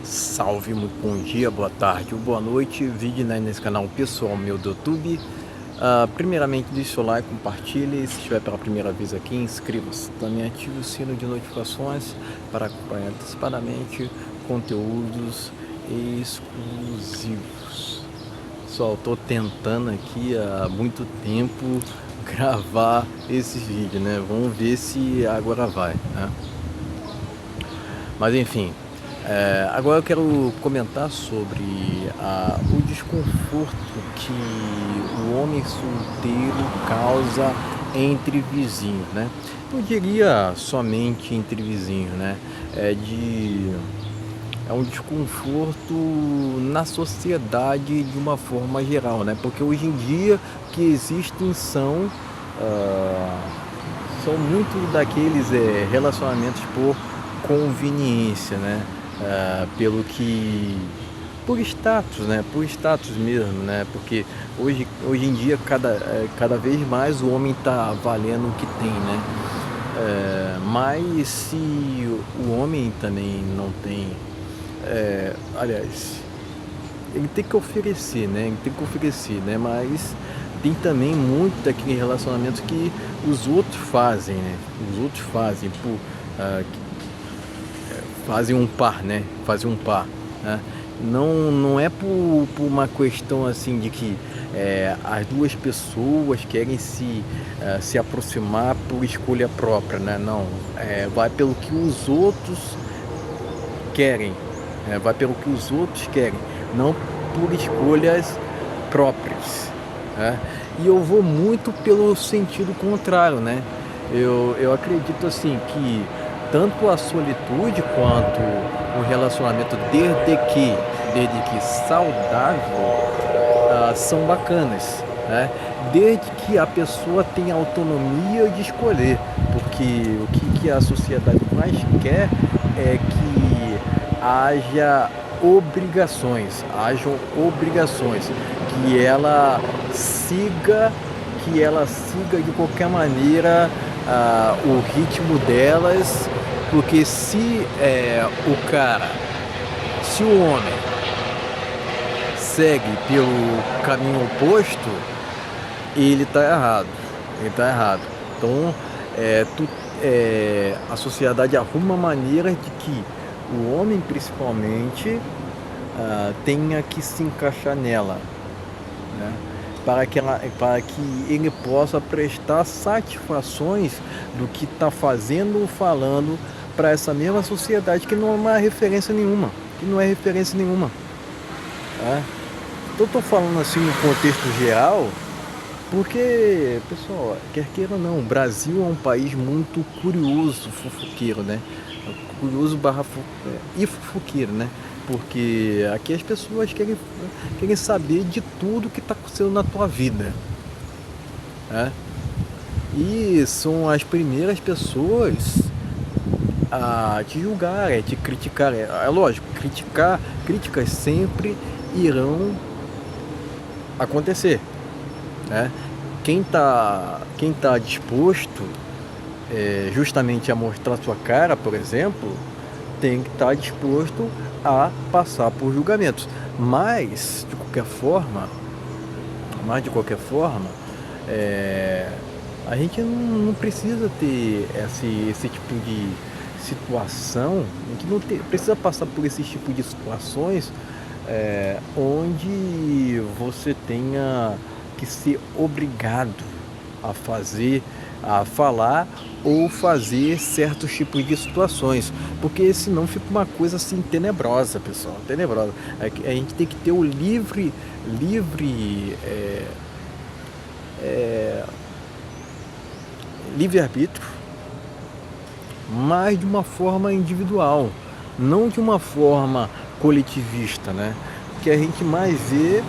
Salve, muito bom dia, boa tarde ou boa noite. Vídeo nesse canal pessoal meu do YouTube. Primeiramente, deixe seu like, compartilhe. Se estiver pela primeira vez aqui, inscreva-se. Também ative o sino de notificações para acompanhar antecipadamente conteúdos exclusivos. Pessoal, estou tentando aqui há muito tempo gravar esse vídeo, né? Vamos ver se agora vai, né? Mas enfim. Agora eu quero comentar sobre o desconforto que o homem solteiro causa entre vizinhos, né? Não diria somente entre vizinhos, né? É um desconforto na sociedade de uma forma geral, né? Porque hoje em dia o que existem são muito daqueles relacionamentos por conveniência, né? Por status, né? Por status mesmo, né? Porque hoje em dia cada vez mais o homem está valendo o que tem, né? Mas se o homem também não tem, aliás, ele tem que oferecer, né? Ele tem que oferecer, né? Mas tem também muito daquele relacionamento que os outros fazem, né? Os outros fazem fazem um par, né? Fazem um par, né? Não é por uma questão assim de que as duas pessoas querem se aproximar por escolha própria, né? Não, vai pelo que os outros querem, vai pelo que os outros querem, não por escolhas próprias, né? E eu vou muito pelo sentido contrário, né? Eu acredito assim que tanto a solitude quanto o relacionamento, desde que saudável, são bacanas, né? Desde que a pessoa tenha autonomia de escolher, porque o que a sociedade mais quer é que hajam obrigações, que ela siga, de qualquer maneira o ritmo delas, porque se o homem segue pelo caminho oposto, ele está errado. Então, a sociedade arruma maneiras de que o homem, principalmente, tenha que se encaixar nela, né? Para que ele possa prestar satisfações do que está fazendo ou falando para essa mesma sociedade que não é uma referência nenhuma, tá? Então, estou falando assim no contexto geral, porque, pessoal, quer queira ou não, o Brasil é um país muito curioso, fofoqueiro, né? Curioso e fofoqueiro, né? Porque aqui as pessoas querem saber de tudo que está acontecendo na tua vida, né? E são as primeiras pessoas a te julgar, a te criticar. É lógico, críticas sempre irão acontecer, né? Quem tá disposto justamente a mostrar sua cara, por exemplo, tem que estar disposto a passar por julgamentos. Mas de qualquer forma, a gente não precisa ter esse tipo de situação, a gente não precisa passar por esse tipo de situações onde você tenha que ser obrigado a falar ou fazer certos tipos de situações, porque senão fica uma coisa assim tenebrosa, pessoal, tenebrosa. A gente tem que ter o livre arbítrio, mas de uma forma individual, não de uma forma coletivista, né? O que a gente mais vê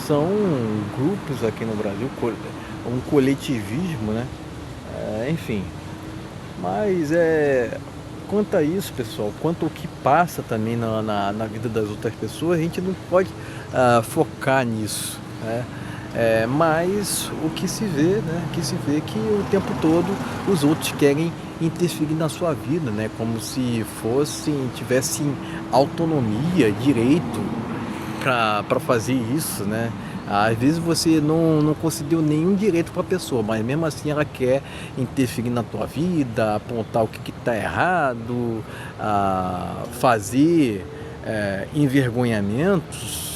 são grupos aqui no Brasil, um coletivismo, né? Enfim, mas quanto a isso, pessoal, quanto ao que passa também na vida das outras pessoas, a gente não pode focar nisso, né? Mas o que se vê, né? Que se vê que o tempo todo os outros querem interferir na sua vida, né? Como se tivessem autonomia, direito para fazer isso, né? Às vezes você não concedeu nenhum direito para a pessoa, mas mesmo assim ela quer interferir na tua vida, apontar o que está errado, fazer envergonhamentos,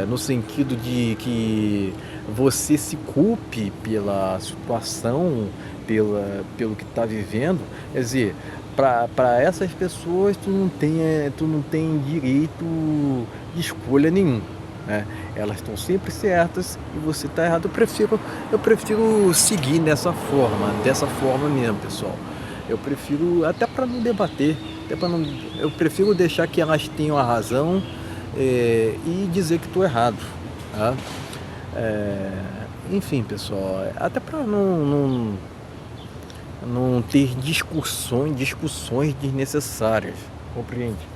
no sentido de que você se culpe pela situação, pelo que está vivendo. Quer dizer, para essas pessoas tu não tem direito de escolha nenhum, né? Elas estão sempre certas e você está errado. Eu prefiro seguir dessa forma mesmo, pessoal. Eu prefiro, até para não debater, eu prefiro deixar que elas tenham a razão, e dizer que estou errado, tá? Enfim, pessoal, até para não ter discussões desnecessárias, compreende?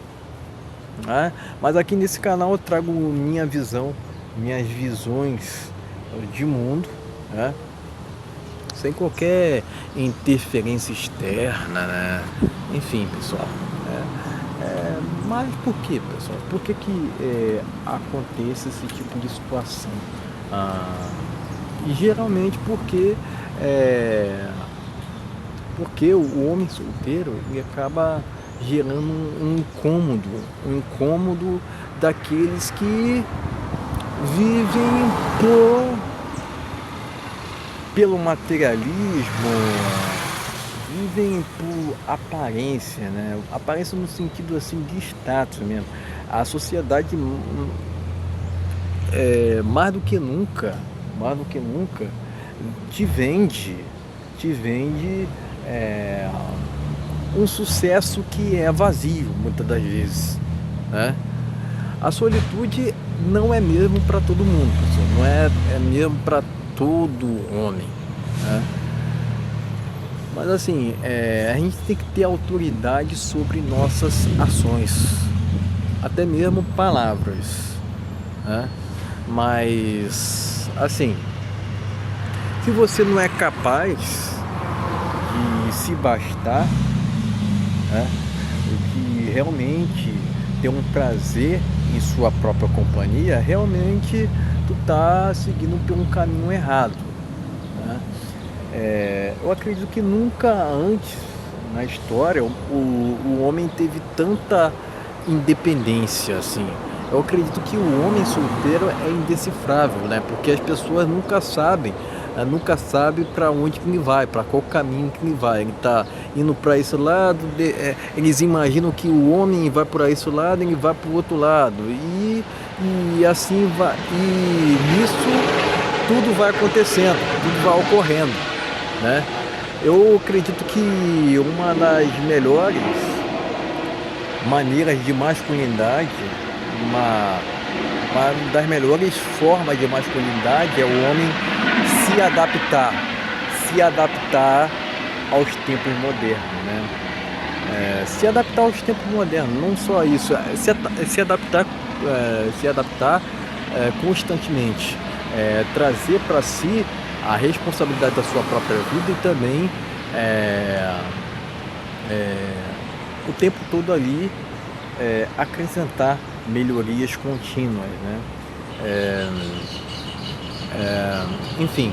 Mas aqui nesse canal eu trago minha visão, minhas visões de mundo, né? Sem qualquer interferência externa, né? Enfim, pessoal, mas por que, pessoal? Por que acontece esse tipo de situação? E geralmente porque o homem solteiro ele acaba gerando um incômodo daqueles que vivem pelo materialismo, vivem por aparência, né? Aparência no sentido assim de status mesmo. A sociedade mais do que nunca te vende um sucesso que é vazio muitas das vezes, né? A solitude não é mesmo para todo mundo, pessoal. Não é mesmo para todo homem, né? Mas assim, a gente tem que ter autoridade sobre nossas ações, até mesmo palavras, né? Mas assim, se você não é capaz de se bastar, né, de realmente ter um prazer em sua própria companhia, realmente tu tá seguindo por um caminho errado, né? Eu acredito que nunca antes na história o homem teve tanta independência assim. Eu acredito que o homem solteiro é indecifrável, né? Porque as pessoas nunca sabem para onde que ele vai, para qual caminho que ele vai. Ele está indo para esse lado, eles imaginam que o homem vai para esse lado, ele vai para o outro lado. E assim vai. E nisso tudo vai acontecendo, tudo vai ocorrendo, né? Eu acredito que uma das melhores maneiras de masculinidade, uma das melhores formas de masculinidade é o homem se adaptar aos tempos modernos, né? Se adaptar aos tempos modernos, não só isso, se adaptar constantemente, trazer para si a responsabilidade da sua própria vida e também o tempo todo ali acrescentar melhorias contínuas, né? Enfim,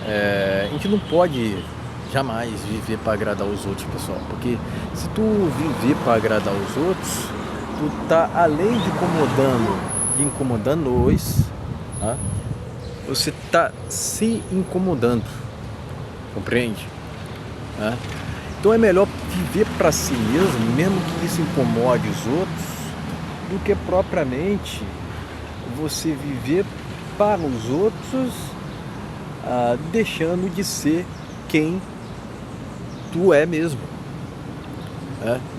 a gente não pode jamais viver para agradar os outros, pessoal, porque se tu viver para agradar os outros, tu tá além de incomodando-os, tá? Você tá se incomodando, compreende? Tá? Então é melhor viver para si mesmo que isso incomode os outros, do que propriamente você viver para os outros, deixando de ser quem tu é mesmo,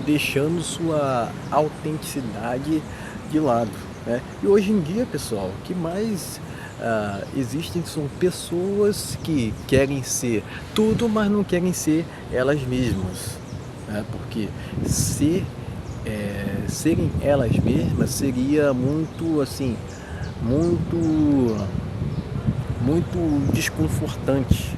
deixando sua autenticidade de lado, né? E hoje em dia, pessoal, o que mais existem são pessoas que querem ser tudo, mas não querem ser elas mesmas, né? Porque serem elas mesmas seria muito assim, muito desconfortante.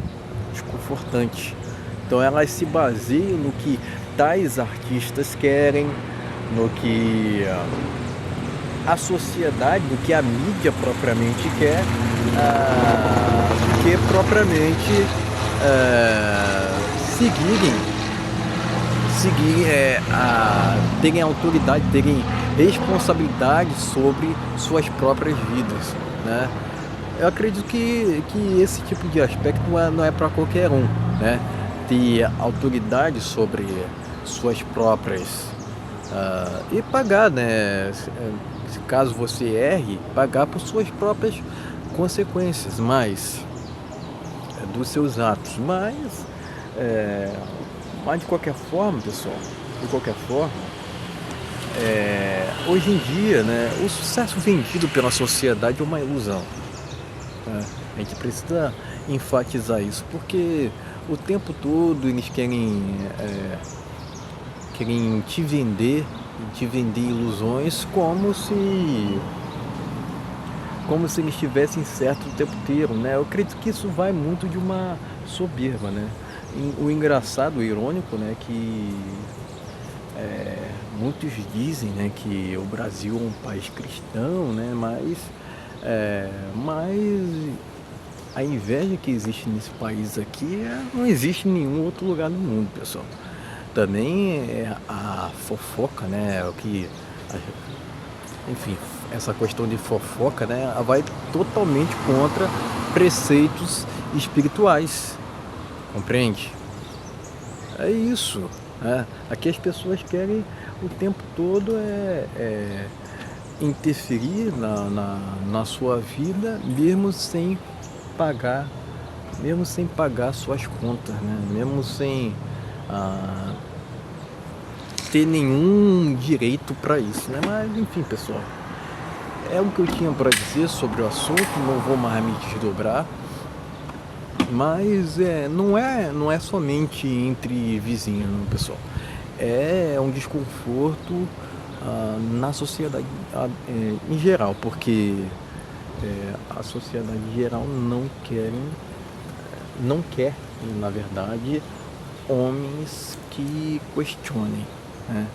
Então elas se baseiam no que tais artistas querem, no que a sociedade, no que a mídia propriamente quer, que propriamente terem autoridade, terem responsabilidade sobre suas próprias vidas, né? Eu acredito que esse tipo de aspecto não é para qualquer um, né? Ter autoridade sobre suas próprias e pagar, né? Se caso você erre, pagar por suas próprias consequências, dos seus atos. Mas de qualquer forma, pessoal, hoje em dia, né, o sucesso vendido pela sociedade é uma ilusão. A gente precisa enfatizar isso, porque o tempo todo eles querem te vender ilusões como se eles estivessem certos o tempo inteiro, né? Eu acredito que isso vai muito de uma soberba, né? O engraçado, o irônico, né, que muitos dizem, né, que o Brasil é um país cristão, né, mas a inveja que existe nesse país aqui não existe em nenhum outro lugar do mundo, pessoal. Também a fofoca, né, enfim, essa questão de fofoca, né, vai totalmente contra preceitos espirituais, compreende? É isso, né? Aqui as pessoas querem o tempo todo interferir na sua vida, mesmo sem pagar suas contas, né? Mesmo sem ter nenhum direito para isso, né? Mas enfim, pessoal, é o que eu tinha para dizer sobre o assunto. Não vou mais me desdobrar, mas não é somente entre vizinhos, não, pessoal. É um desconforto na sociedade em geral, porque a sociedade em geral não quer, na verdade, homens que questionem, né?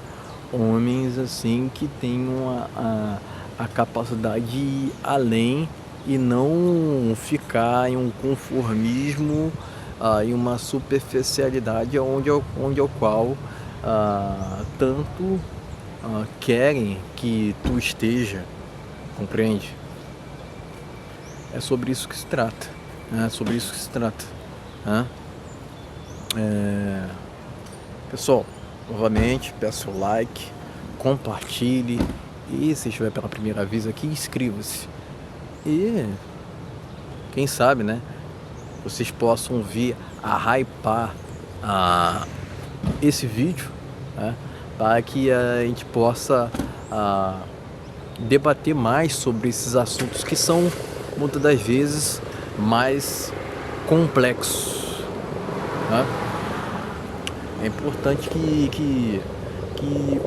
Homens assim que tenham a capacidade de ir além e não ficar em um conformismo e uma superficialidade onde ao qual tanto querem que tu esteja, compreende? É sobre isso que se trata, né? Né? Pessoal, novamente peço o like, compartilhe, e se estiver pela primeira vez aqui, inscreva-se. E quem sabe, né, vocês possam vir a hypar esse vídeo, né, para que a gente possa debater mais sobre esses assuntos que são muitas das vezes mais complexos, né? É importante que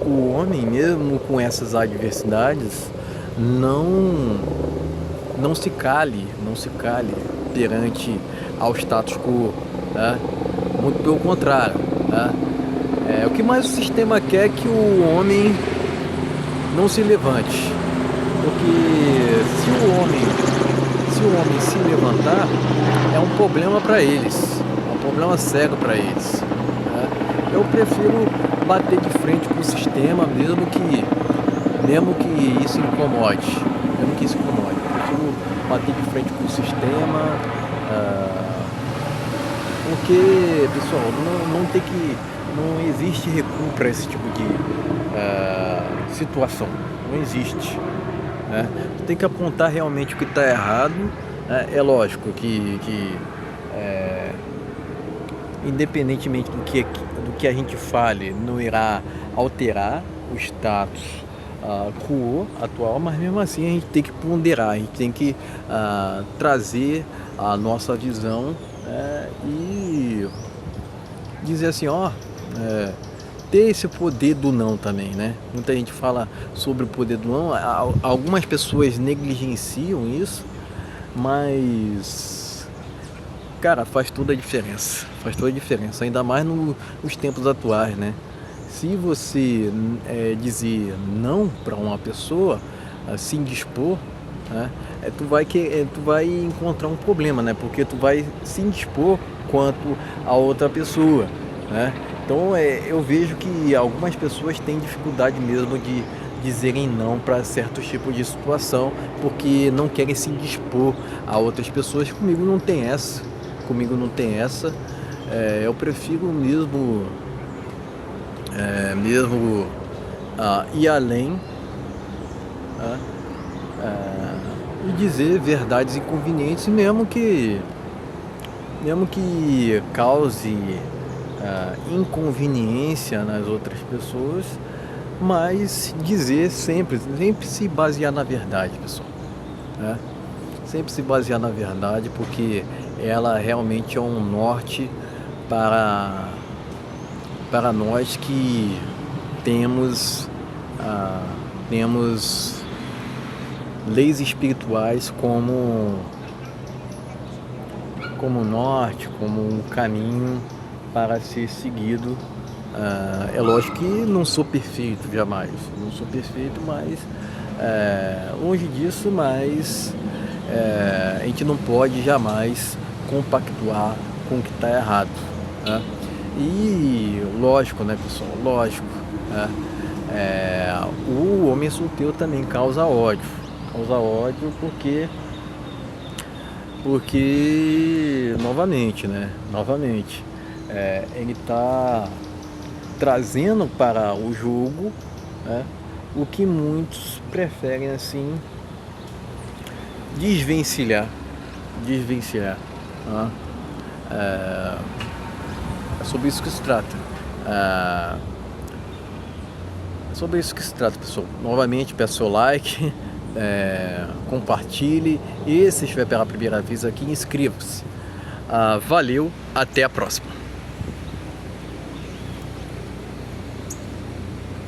o homem, mesmo com essas adversidades, não se cale perante ao status quo, né? Muito pelo contrário, né? O que mais o sistema quer é que o homem não se levante, porque se o homem se levantar, é um problema para eles, é um problema sério para eles, né? Eu prefiro bater de frente com o sistema, mesmo que isso incomode, eu prefiro bater de frente com o sistema, porque, pessoal, não existe recuo para esse tipo de situação, não existe, né? Tem que apontar realmente o que está errado, né? É lógico que independentemente do que a gente fale, não irá alterar o status quo atual, mas mesmo assim a gente tem que ponderar, a gente tem que trazer a nossa visão, e dizer assim, ter esse poder do não também, né? Muita gente fala sobre o poder do não, algumas pessoas negligenciam isso, mas Cara, faz toda a diferença. Faz toda a diferença, ainda mais nos tempos atuais, né? Se você dizer não para uma pessoa, se indispor, né? Tu vai encontrar um problema, né? Porque tu vai se indispor quanto a outra pessoa, né? Então eu vejo que algumas pessoas têm dificuldade mesmo de dizerem não para certos tipos de situação, porque não querem se indispor a outras pessoas. Comigo não tem essa. Comigo não tem essa. Eu prefiro mesmo ir além, né? E dizer verdades inconvenientes, mesmo que cause inconveniência nas outras pessoas, mas dizer sempre se basear na verdade, pessoal, né? Sempre se basear na verdade, porque ela realmente é um norte para nós que temos leis espirituais como norte, como um caminho para ser seguido. É lógico que não sou perfeito, jamais. Não sou perfeito, mas longe disso, mas a gente não pode jamais compactuar com o que está errado, né? E lógico, né, pessoal? Lógico, né? O homem solteiro também causa ódio. Causa ódio porque novamente, né? Novamente, ele está trazendo para o jogo, né, o que muitos preferem assim desvencilhar, né? É sobre isso que se trata. É sobre isso que se trata, pessoal. Novamente, peço seu like, compartilhe e se estiver pela primeira vez aqui, inscreva-se. Valeu, até a próxima.